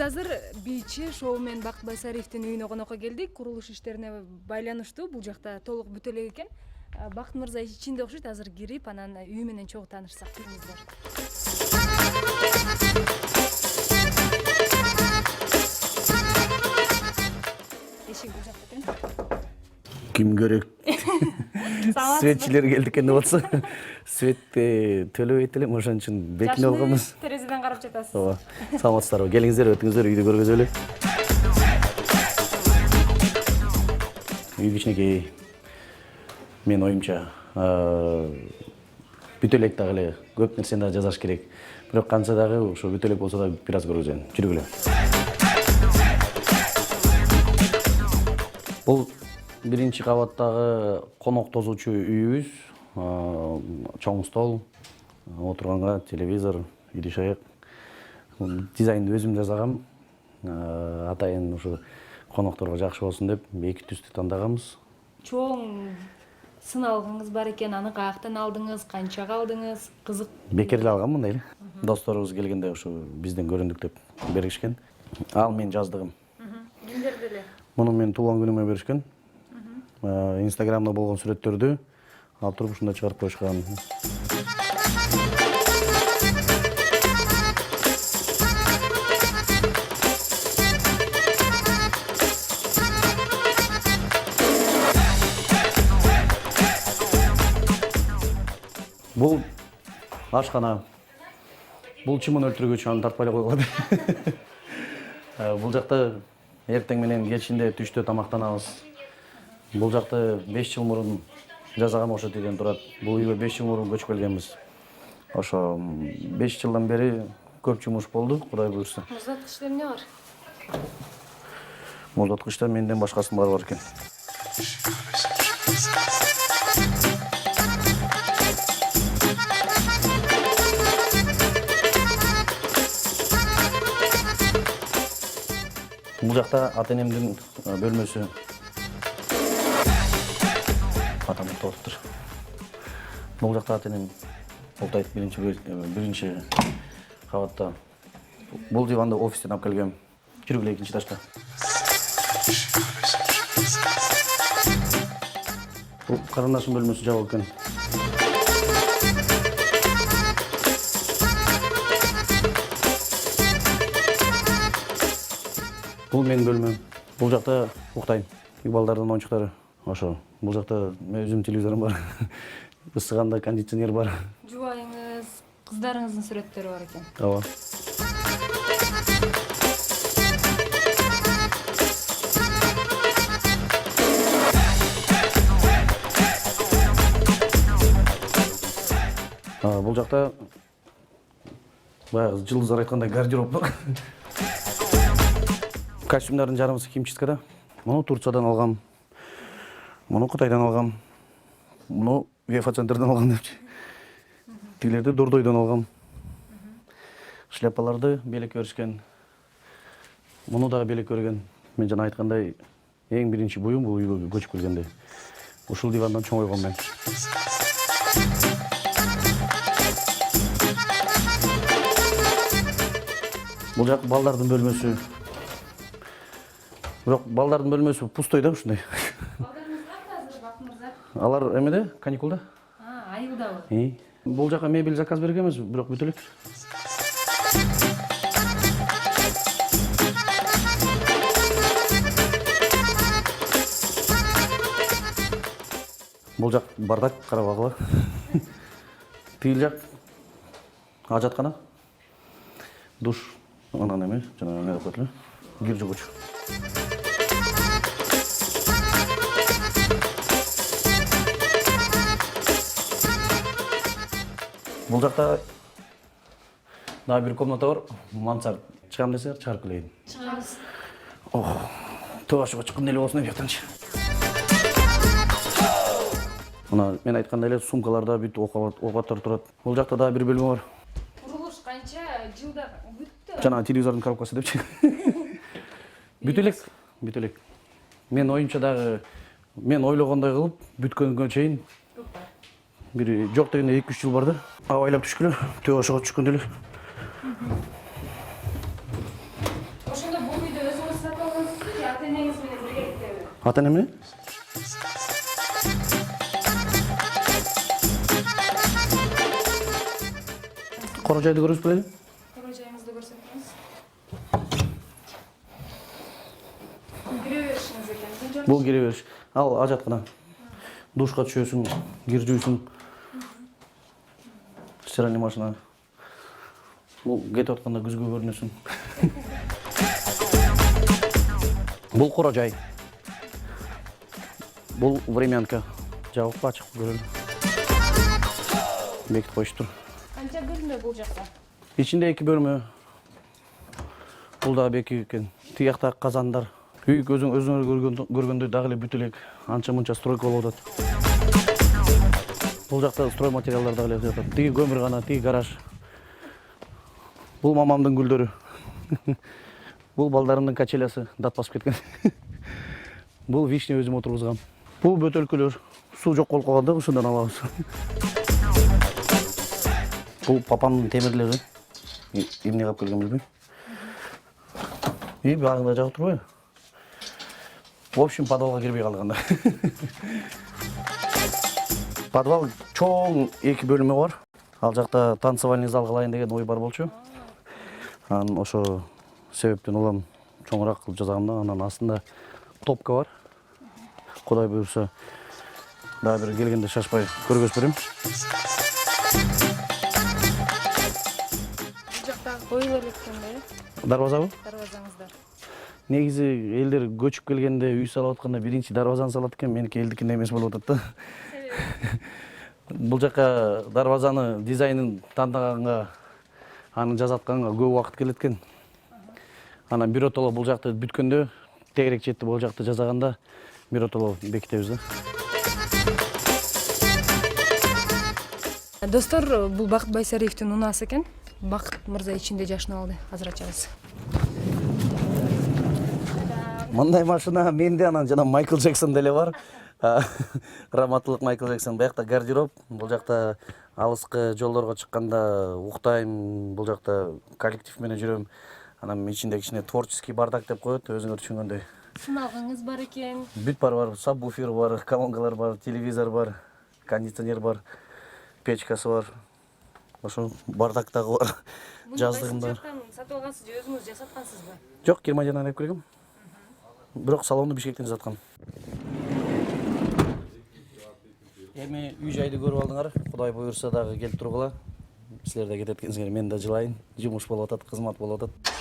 азыр бийчи шоумен Бакыт Байсариевдин үйүнө конокко келдик. Курулуш иштерине байланыштуу. Бул жакта толук бүтө элек экен. Бакыт мырза ичинде окшойт. Азыр кирип, анан үй менен чогуу таанышсак. Келиңиздер. Эшик бул жакта экен. Ким керек? Светчилер келди экен деп атса. Светти төлөбөйт элем, ошон үчүн бекинип алганбыз. Терезеден карап жатасыз. Ооба. Саламатсыздарбы? Келиңиздер, өтүңүздөр, үйдү көргөзөлү. Үй кичинекей. Мен оюмча, бүтө элек дагы эле көп нерсени да жасаш керек. Бирок канча дагы ошо бүтө элек болсо да бир аз көргөзөйүн. Жүргүлө. Бул биринчи кабаттагы конок тосуучу үйүбүз. Чоң стол, отурганга телевизор, ири-шаяк. Дизайнды өзүм жасагам. Атайын ушу конокторго жакшы болсун деп эки түстү тандаганбыз. Чоң сыналгыңыз бар экен, аны каяктан алдыңыз, канчага алдыңыз? Кызык. Бекер эле алгам мындай эле. Досторубуз келгенде ушу бизден көрүндүк деп бергишкен. Ал менин жаздыгым. Кимдерде эле? Муну мен туулган күнүмө беришкен. Инстаграмда болгон сүрөттөрдү алып туруп ушунда чыгарып коюшкан. Бул ашкана. Бул чымын өлтүргүч, аны тартпай эле койгула. Бул жакта эртең менен кечинде түштө тамактанабыз. Бул жакта 5 жыл мурун жасаган ошо тиден турат. Бул үйгө 5 жыл мурун көчүп келгенбиз. Ошо 5 жылдан бери көп жумуш болду, Кудай буйрса. Муздаткычта эмне бар? Муздаткычта менден башкасынын баары бар экен. Бул жакта ата-энемдин бөлмөсү. Атам уктаптыр. Бул жакта ата-энем уктайт биринчи кабатта. Бул диванды офистен алып келгем. Жүргүлө экинчи этажда. Бул карындашым бөлмөсү жабык экен. Бул менин бөлмөм. Бул жакта уктайм. Балдардын оюнчуктары. Ошо. Бул жакта өзүм телевизорум бар. Ысыганда кондиционер бар. Жубайыңыз, кыздарыңыздын сүрөттөрү бар экен. Ооба. Бул жакта баягы жылдыздар айткандай гардероб бар. Костюмдардын жарымысы химчисткада. Муну Турциядан алгам. Муну Кытайдан алгам. Муну Вефа-центрден алгам депчи. Тилерди Дордойдон алгам. Шляпаларды белекке өрүшкөн. Муну дагы белекке өргөн. Мен жана айткандай, эң биринчи буюм бул үйгө көчүп келгенде. Ушул дивандан чоңойгом мен. Бул жак балдардын бөлмөсү. Бирок балдардын бөлмөсү пустой да ушундай. Балдарыңыз кайда азыр, Бакыт мырза? Алар эмеде, каникулда. Айылдабы? Бул жака мебель заказ бергенбиз, бирок бүтө элек. Бул жак бардак, карабагыла. Тил жак ажаткана. Душ, анан эме, жана эме деп коет эле. Кир жугуч. Бул жакта дагы бир комната бар, мансард. Чыгам десеңер, чыгарып келейин. Чыгабыз. Тоошуга чыккан эле болсун деп жактанчы. Мына мен айткандай эле сумкаларда бүт оокаттар турат. Бул жакта дагы бир бөлмө бар. Курулуш канча жылда бүттү? Жана телевизордун коробкасы депчи. Бүтө элек. Мен оюмча дагы мен ойлогондой кылып бүткөнгө чейин бир жок дегенде 2-3 жыл бар да. Абайлап түшкүлө, төошого түшкөн эле. Ошол Ата эне эмне? Кора жайды көрүп белели? Кора жайыңызды көрсөтөңүз. Кире беришиңиз экен. Бул кире бериш. Ал ажаткана. Душка түшөсүң, кир жуйсуң. Стиральный машина. Бул кетип атканда күзгө көрүнөсүң. Бул кора жай. Бул времянка. Жабык ачык көрөлү. Бекитип коюштур. Канча бөлмө бул жакта? Ичинде 2 бөлмө. Бул да беки экен. Тиякта казандар. Үй өзүңөр көргөндөй дагы эле бүт элек анча мынча стройка болуп атат. Бул жакта строй материалдар дагы эле жатат. Тиги көмүргана, тиги гараж. Бул мамамдын гүлдөрү. Бул балдарымдын качелясы дат басып кеткен. Бул вишня өзүм отургузгам. Бул бөтөлкөлөр. Суу жок болуп калганда ушундан алабыз. Бул папамдын темирлери. Эмне кылып келген билбейм. Багында жагып турбайбы? В общем, подвалга кирбей калганда. Подвал чоң 2 бөлмө бар. Ал жакта танцевальный зал кылайын деген ой бар болчу. Анан ошо себептен улам чоңураак кылып жасагам да. Анан астында топка бар. Кудай буйрса, дагы бир келгенде шашпай көргөзүп берем. Бул жакта коюла элеккен да, Дарбазабы? дарбазаңыздар. Негизи элдер көчүп келгенде үй салып атканда биринчи дарбазаны салат экен, меники элдикиндей эмес болуп атат да. Бул жака дарбазаны дизайнын тандаганга, аны жасатканга көп убакыт келет экен. Анан биротоло бул жакты бүткөндө, тегерек четти бул жакты жасаганда биротоло бекитебиз да. Достор, бул Бакыт Байсариевдин унаасы экен. Бакыт мырза ичинде жашынып алды. Азыр ачабыз. Мындай машина менде, анан жана Майкл Джексон деле бар. Раматтылык Майкл Джексон. Буякта гардероб, бул жакта алыскы жолдорго чыкканда уктайм, бул жакта коллектив менен жүрөм. Анан ичинде кичине творческий бардак деп коет, өзүңөр түшүнгөндөй. Сыналгыңыз бар экен. Бүт бар, сабвуфер бар, колонкалар бар, телевизор бар, кондиционер бар, печкасы бар. Ошо бардактагы бар. Жаздыгым бар. Сатып алгансыз же өзүңүз жасаткансызбы? Жок, Германиядан алып келгем. Бирок салонду Бишкектен жасаткан. Эми үй жайды көрүп алдыңар. Кудай буйрса дагы келип тургула. Силер да кетет экенсиңер, мен да жылайын. Жумуш болуп атат, кызмат болуп атат.